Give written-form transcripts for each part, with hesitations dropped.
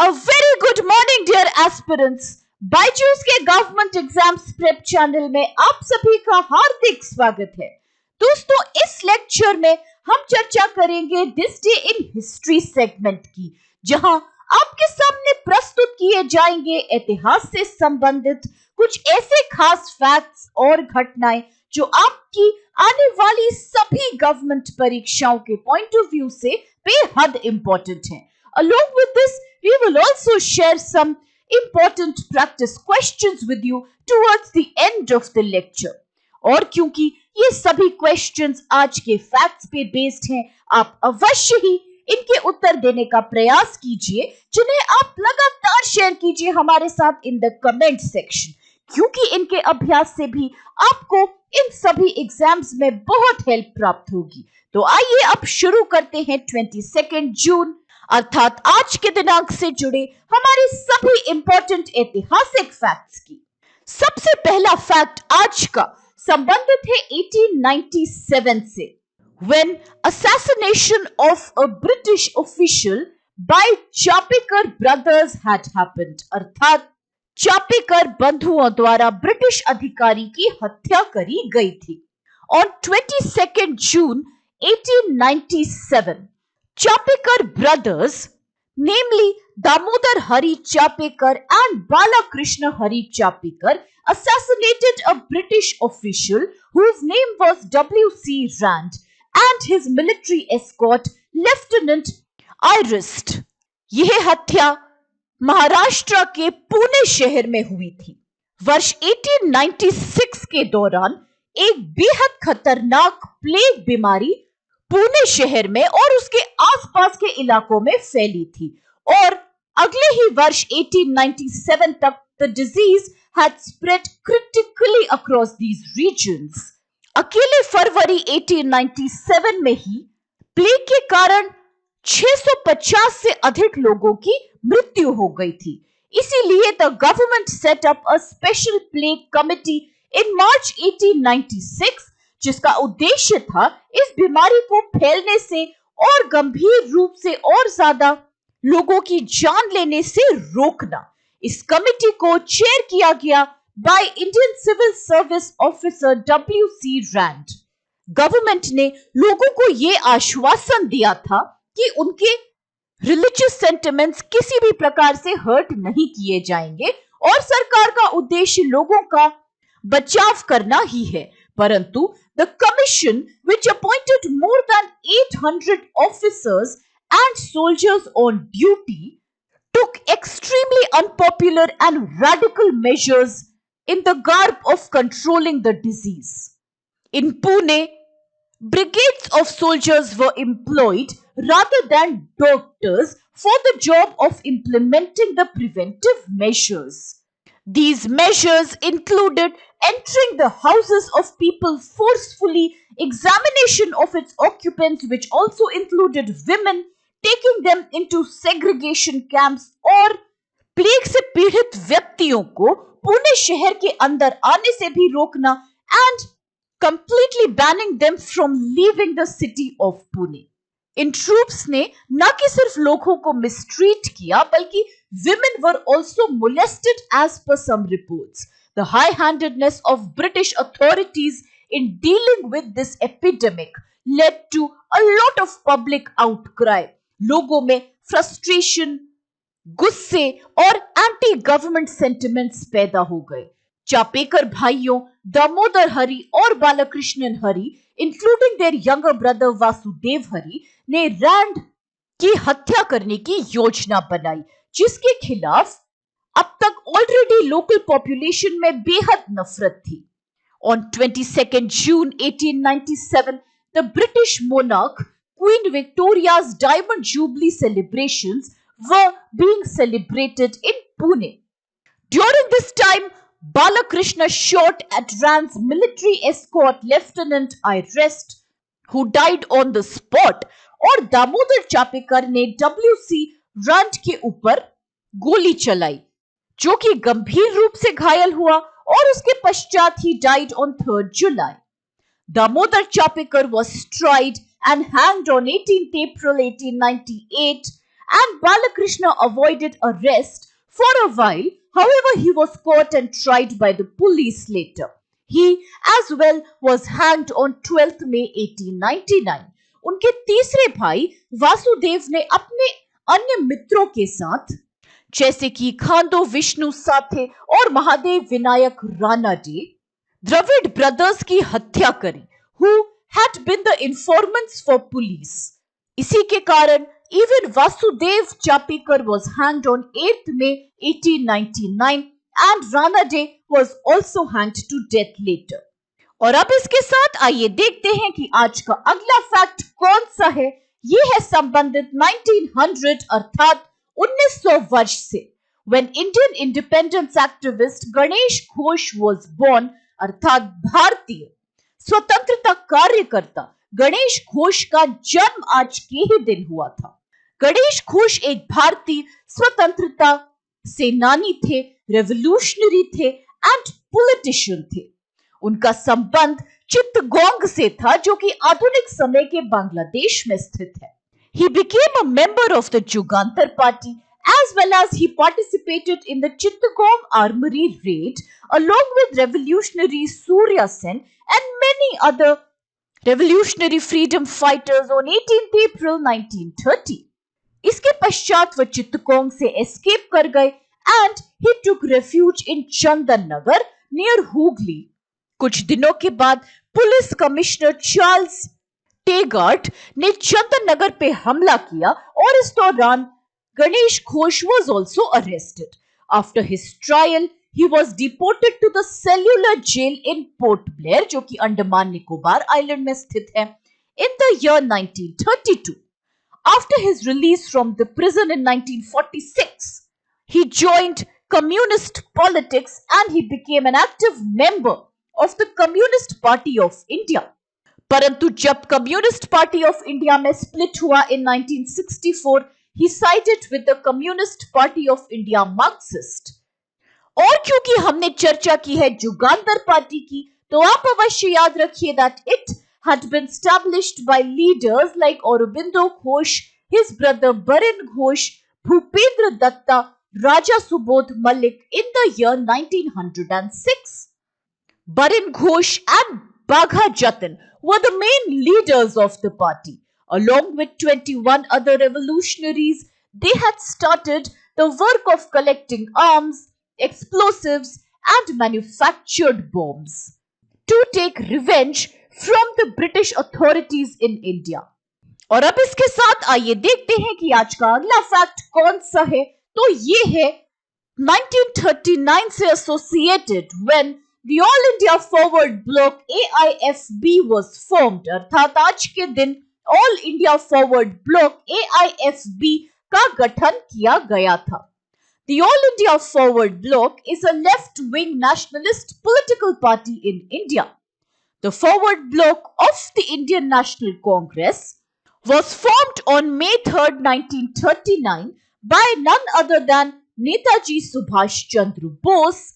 A very good morning dear aspirants. Byju's के government exams prep channel में आप सभी का हार्दिक स्वागत है। दोस्तों, इस लेक्चर में हम चर्चा करेंगे this day in history segment की, जहां आपके सामने प्रस्तुत किए जाएंगे इतिहास से संबंधित कुछ ऐसे खास फैक्ट्स और घटनाएं जो आपकी आने वाली सभी गवर्नमेंट परीक्षाओं के पॉइंट ऑफ व्यू से बेहद इंपॉर्टेंट हैं। Along with this, we will also share some important practice questions with you towards the end of the lecture. और क्योंकि ये सभी questions आज के facts पे based हैं, आप अवश्य ही इनके उत्तर देने का प्रयास कीजिए, जिन्हें आप लगातार शेयर कीजिए हमारे साथ in the comment section, क्योंकि इनके अभ्यास से भी आपको इन सभी एग्जाम्स में बहुत हेल्प प्राप्त होगी। तो आइए अब शुरू करते हैं 22 जून अर्थात आज के दिनांक से जुड़े हमारे सभी इंपॉर्टेंट ऐतिहासिक फैक्ट्स की। सबसे पहला फैक्ट आज का संबंधित है 1897 से, when assassination of a British official by Chapekar brothers had happened, अर्थात चापेकर बंधुओं द्वारा ब्रिटिश अधिकारी की हत्या करी गई थी। On 22 June 1897, Chapekar brothers, namely Damodar Hari Chapekar and Balakrishna Hari Chapekar, assassinated a British official whose name was W.C. Rand and his military escort Lieutenant Irist. यह हत्या महाराष्ट्र के पुणे शहर में हुई थी। वर्ष 1896 के दौरान एक बेहद खतरनाक प्लेग बीमारी पुणे शहर में और उसके आसपास के इलाकों में फैली थी और अगले ही वर्ष 1897 तक the disease had spread critically across these regions. अकेले फरवरी 1897 में ही प्लेग के कारण 650 से अधिक लोगों की मृत्यु हो गई थी। इसीलिए the government set up a special plague committee in March 1896, जिसका उद्देश्य था इस बीमारी को फैलने से और गंभीर रूप से और ज्यादा लोगों की जान लेने से रोकना। इस कमेटी को चेयर किया गया by Indian civil service officer W.C. Rand. Government ने लोगों को यह आश्वासन दिया था कि उनके रिलीजियस सेंटिमेंट्स किसी भी प्रकार से हर्ट नहीं किए जाएंगे और सरकार का उद्देश्य लोगों का बचाव करना ही है। परंतु the commission, which appointed more than 800 officers and soldiers on duty, took extremely unpopular and radical measures in the garb of controlling the disease. In Pune, brigades of soldiers were employed rather than doctors for the job of implementing the preventive measures. These measures included entering the houses of people forcefully, examination of its occupants, which also included women, taking them into segregation camps और plague से पीड़ित व्यक्तियों को पुणे शहर के अंदर आने से भी रोकना and completely banning them from leaving the city of Pune. In troops ने न कि सिर्फ लोगों को मिसट्रीट किया, बल्कि women were also molested as per some reports. The high-handedness of British authorities in dealing with this epidemic led to a lot of public outcry. लोगों में frustration, गुस्से और anti-government sentiments पैदा हो गए। चापेकर भाइयों दामोदर हरि और Balakrishnan Hari, including their younger brother Vasudev Hari, ने रैंड की हत्या करने की योजना बनाई, जिसके खिलाफ अब तक ऑलरेडी लोकल पॉपुलेशन में बेहद नफरत थी। On 22 June 1897, the British monarch Queen Victoria's Diamond Jubilee celebrations were being celebrated in Pune. During this time, Balakrishna shot at Rand's military escort Lieutenant Irist, who died on the spot, और दामोदर चापेकर ने W.C. Rand के ऊपर गोली चलाई, जो कि गंभीर रूप से घायल हुआ और उसके पश्चात ही died on 3rd July. Damodar Chapekar was tried and hanged on 18th April 1898 and Balakrishna avoided arrest for a while. However, he was caught and tried by the police later. He as well was hanged on 12th May 1899. उनके तीसरे भाई वासुदेव ने अपने अन्य मित्रों के साथ जैसे कि खांडो विष्णु साथे और महादेव विनायक रानाडे द्रविड़ ब्रदर्स की हत्या करी, who had been the informants for police. इसी के कारण even Vasudev Chapekar was hanged on 8th May 1899 and Ranade was also hanged to death later. और अब इसके साथ आइए देखते हैं कि आज का अगला फैक्ट कौन सा है। ये है संबंधित 1900 अर्थात 1900 वर्ष से, when Indian independence activist Ganesh Ghosh was born, अर्थात भारतीय स्वतंत्रता कार्यकर्ता गणेश घोष का जन्म आज के ही दिन हुआ था। गणेश घोष एक भारतीय स्वतंत्रता सेनानी थे, रेवोल्यूशनरी थे एंड पॉलिटिशियन थे। उनका संबंध चित्तगोंग से था जो कि आधुनिक समय के बांग्लादेश में स्थित है। He became a member of the Jugantar Party as well as he participated in the Chittagong Armory raid along with revolutionary Surya Sen and many other revolutionary freedom fighters on 18th April 1930. इसके पश्चात वह चित्तगोंग से escape कर गए and he took refuge in Chandan Nagar near Hooghly. कुछ दिनों के बाद पुलिस कमिश्नर चार्ल्स टेगार्ट ने चंदन नगर पे हमला किया और इस दौरान Ganesh Ghosh was also arrested. After his trial, he was deported to the cellular jail in Port Blair, जो कि अंडमान निकोबार आइलैंड में स्थित है, in the year 1932. After his release from the prison in 1946, he joined communist politics and he became an active member of the Communist Party of India. परंतु जब communist party of India में split हुआ in 1964, he sided with the Communist Party of India Marxist. और क्योंकि हमने चर्चा की है जुगांतर पार्टी की, तो आप अवश्य याद रखिए that it had been established by leaders like Aurobindo Ghosh, his brother Barin Ghosh, Bhupendra Datta, Raja Subodh Malik in the year 1906. Barin Ghosh and Bagha Jatin were the main leaders of the party. Along with 21 other revolutionaries, they had started the work of collecting arms, explosives, and manufactured bombs to take revenge from the British authorities in India. और अब इसके साथ आइए देखते हैं कि आज का अगला फैक्ट कौन सा है। तो ये है 1939 से associated when the All India Forward Bloc AIFB was formed, अर्थात आज के दिन All India Forward Bloc AIFB का गठन किया गया था। The All India Forward Bloc is a left-wing nationalist political party in India. The Forward Bloc of the Indian National Congress was formed on May 3rd, 1939 by none other than Netaji Subhash Chandra Bose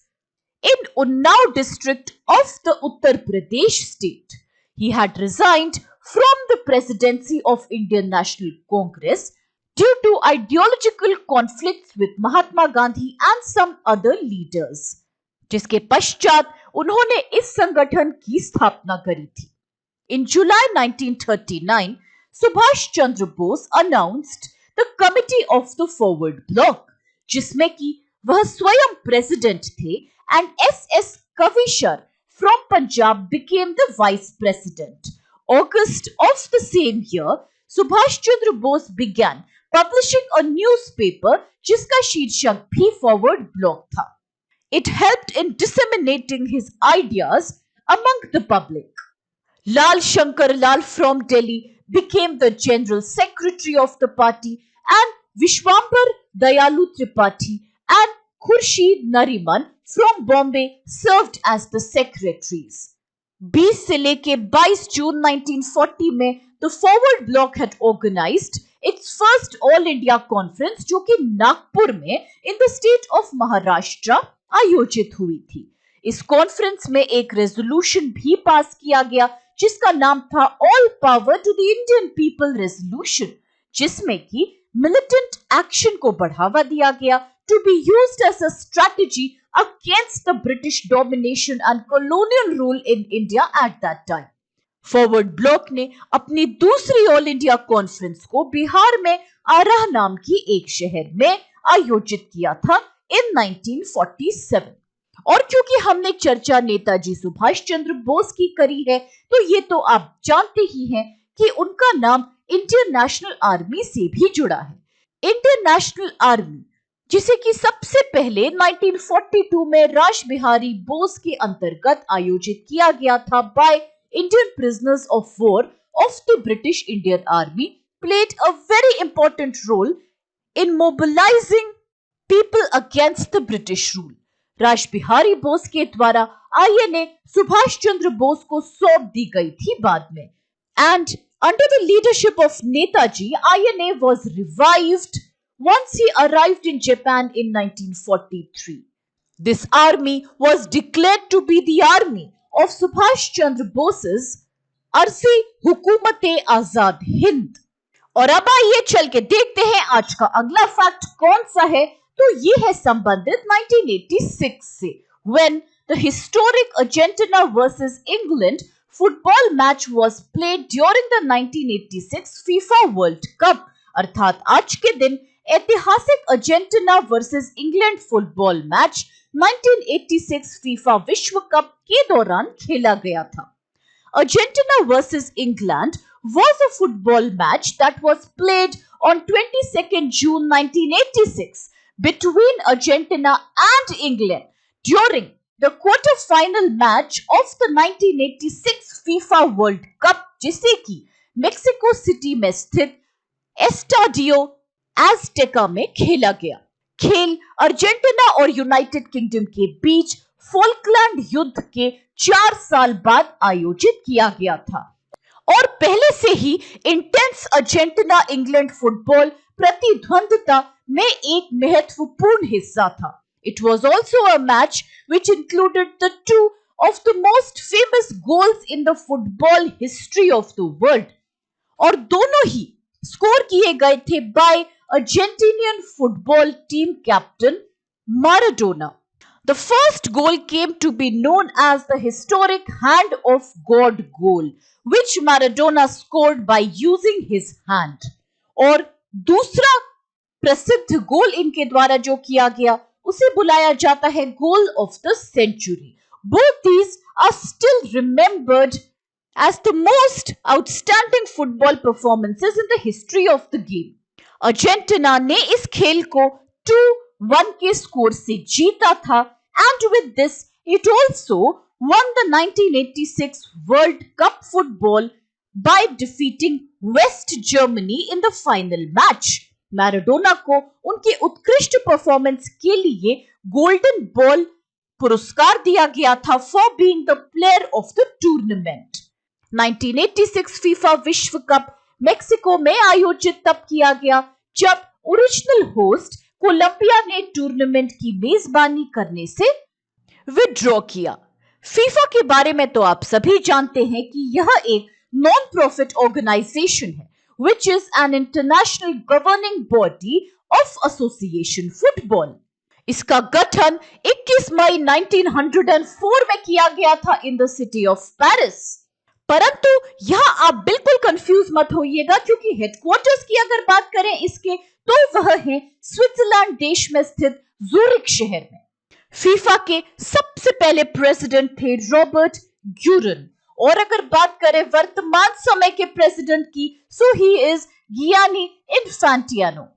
in Unnao district of the Uttar Pradesh state. He had resigned from the presidency of Indian National Congress due to ideological conflicts with Mahatma Gandhi and some other leaders, जिसके पश्चात उन्होंने इस संगठन की स्थापना करी थी। In July 1939, Subhash Chandra Bose announced the Committee of the Forward Bloc, जिसमें कि वह स्वयं प्रेसिडेंट थे, and S.S. Kavishar from Punjab became the vice president. August of the same year, Subhash Chandra Bose began publishing a newspaper जिसका शीर्षक भी Forward Bloc था. It helped in disseminating his ideas among the public. Lal Shankar Lal from Delhi became the general secretary of the party and Vishwambar Dayalu Tripathi and Khurshid Nariman from Bombay served as the secretaries. 20 से लेके 22 जून 1940 में the Forward Bloc had organized its first All India Conference जो कि नागपुर में in the state of Maharashtra आयोजित हुई थी। इस कॉन्फ्रेंस में एक रेजोल्यूशन भी पास किया गया जिसका नाम था All Power to the Indian People resolution, जिसमें कि मिलिटेंट एक्शन को बढ़ावा दिया गया to be used as a strategy against the British domination and colonial rule in India at that time. Forward Bloc ने अपनी दूसरी ऑल इंडिया कॉन्फ्रेंस को बिहार में आरह नाम की एक शहर में आयोजित किया था इन 1947। और क्योंकि हमने चर्चा नेताजी सुभाष चंद्र बोस की करी है, तो ये तो आप जानते ही हैं कि उनका नाम इंडियन नेशनल आर्मी से भी जुड़ा है। इंडियन नेशनल आर्मी, जिसे कि सबसे पहले 1942 में राज बिहारी बोस के अंतर्गत आयोजित किया गया था bye Indian prisoners of war of the British Indian Army, played a very important role in mobilizing people against the British rule. राज बिहारी बोस के द्वारा आईएनए सुभाष चंद्र बोस को सौंप दी गई थी बाद में। And under the leadership of Netaji, INA was revived once he arrived in Japan in 1943. This army was declared to be the army of Subhash Chandra बोसेस अरसी हुकूमते आजाद हिंद। और अब आइए चल के देखते हैं आज का अगला फैक्ट कौन सा है। तो ये है संबंधित 1986 से, when the historic Argentina versus England football match was played during the 1986 FIFA World Cup। अर्थात आज के दिन ऐतिहासिक Argentina versus England football match 1986 FIFA विश्व कप के दौरान खेला गया था। Argentina versus England was a football match that was played on 22nd June 1986 between Argentina and England during the quarter-final match of the 1986 FIFA World Cup, जिसे कि Mexico city में स्थित एस्टाडियो एज़टेका में खेला गया। खेल अर्जेंटीना और यूनाइटेड किंगडम के बीच फोल्कलैंड युद्ध के 4 साल बाद आयोजित किया गया था और पहले से ही इंटेंस अर्जेंटीना इंग्लैंड फुटबॉल प्रतिद्वंद्विता में एक महत्वपूर्ण हिस्सा था। It was also a match which included the two of the most famous goals in the football history of the world, और दोनों ही स्कोर किए गए थे bye Argentinian football team captain Maradona. The first goal came to be known as the historic Hand of God goal, which Maradona scored by using his hand. और दूसरा प्रसिद्ध गोल इनके द्वारा जो किया गया उसे बुलाया जाता है goal of the century. Both these are still remembered as the most outstanding football performances in the history of the game. Argentina ने इस खेल को 2-1 के स्कोर से जीता था and with this it also won the 1986 World Cup football by defeating West Germany in the final match. Maradona को उनके उत्कृष्ट परफॉर्मेंस के लिए गोल्डन बॉल पुरस्कार दिया गया था for being the player of the tournament. 1986 FIFA विश्व कप मेक्सिको में आयोजित तब किया गया जब ओरिजिनल होस्ट कोलंबिया ने टूर्नामेंट की मेजबानी करने से विड्रॉ किया। फीफा के बारे में तो आप सभी जानते हैं कि यह एक नॉन प्रॉफिट ऑर्गेनाइजेशन है which is an international governing body of association football. इसका गठन 21 मई 1904 में किया गया था in the city of Paris. परंतु यहाँ आप बिल्कुल कंफ्यूज मत होइएगा क्योंकि हेडक्वार्टर्स की अगर बात करें इसके तो वह है स्विट्जरलैंड देश में स्थित ज़ूरिक शहर में। फीफा के सबसे पहले प्रेसिडेंट थे रॉबर्ट ग्यूरन और अगर बात करें वर्तमान समय के प्रेसिडेंट की सो ही इज गियानी इन्फेंटिनो।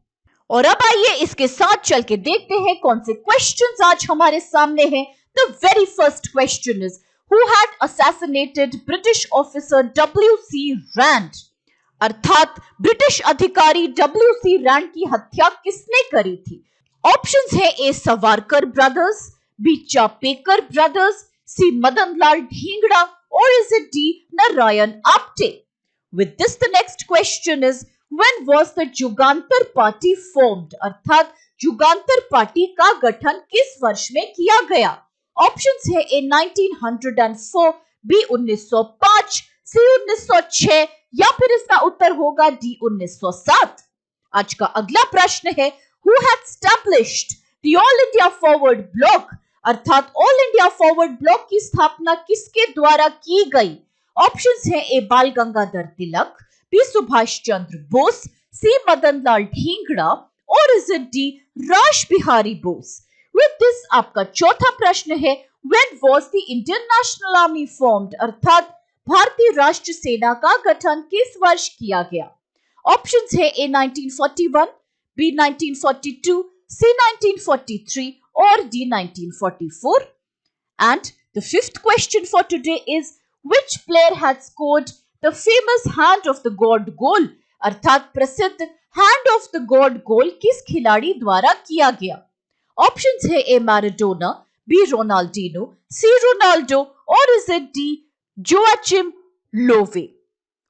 और अब आइए इसके साथ चल के देखते हैं कौन से क्वेश्चंस आज हमारे सामने हैं। The very first question is who had assassinated British officer W C. Rand. अर्थात ब्रिटिश अधिकारी डब्ल्यू.सी. रैंड की हत्या किसने करी थी? ऑप्शंस है A Savarkar brothers, B Chapekar brothers, C Madanlal Dhingra, or is it D. Narayan Apte? With this, the next question is, when was the Jugantar Party formed? अर्थात Jugantar party का गठन किस वर्ष में किया गया? ऑप्शंस है ए 1904, बी 1905, सी 1906 या फिर इसका उत्तर होगा डी 1907। आज का अगला प्रश्न है, who had established the all India forward block, अर्थात ऑल इंडिया फॉरवर्ड ब्लॉक की स्थापना किसके द्वारा की गई? ऑप्शंस हैं A Bal Gangadhar Tilak, B Subhash Chandra Bose, C Madan Lal Dhingra और is it D Rash Behari Bose? With this आपका चौथा प्रश्न है, when was the Indian National Army formed, अर्थात भारतीय राष्ट्र सेना का गठन किस वर्ष किया गया? ऑप्शंस है ए 1941, B 1942, C 1943 or D 1944. And the fifth question for today is, which player had scored the famous hand of the god goal, अर्थात प्रसिद्ध hand of the god goal किस खिलाड़ी द्वारा किया गया? ऑप्शंस है ए मैराडोना, बी रोनाल्डिनो, सी Ronaldo और is it D Joachim Lowe?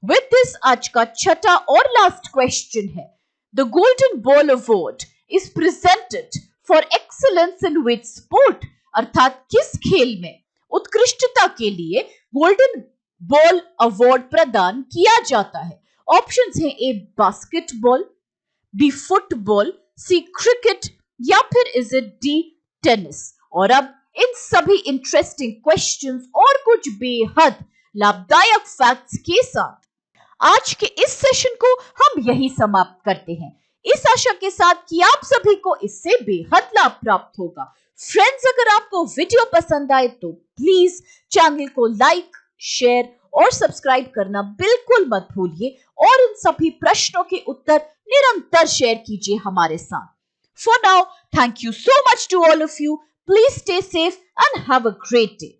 With this आज का छठा और लास्ट क्वेश्चन है, the golden ball award is presented for excellence in which sport, अर्थात किस खेल में उत्कृष्टता के लिए गोल्डन बॉल अवार्ड प्रदान किया जाता है? ऑप्शंस हैं ए बास्केटबॉल, बी फुटबॉल, सी क्रिकेट या फिर इज इट डी टेनिस? और अब इन सभी इंटरेस्टिंग क्वेश्चंस और कुछ बेहद लाभदायक फैक्ट्स के साथ आज के इस सेशन को हम यही समाप्त करते हैं, इस आशा के साथ कि आप सभी को इससे बेहद लाभ प्राप्त होगा। फ्रेंड्स, अगर आपको वीडियो पसंद आए तो प्लीज चैनल को लाइक, शेयर और सब्सक्राइब करना बिल्कुल मत भूलिए और इन सभी प्रश्नों के उत्तर निरंतर शेयर कीजिए हमारे साथ। For now, thank you so much to all of you. Please stay safe and have a great day.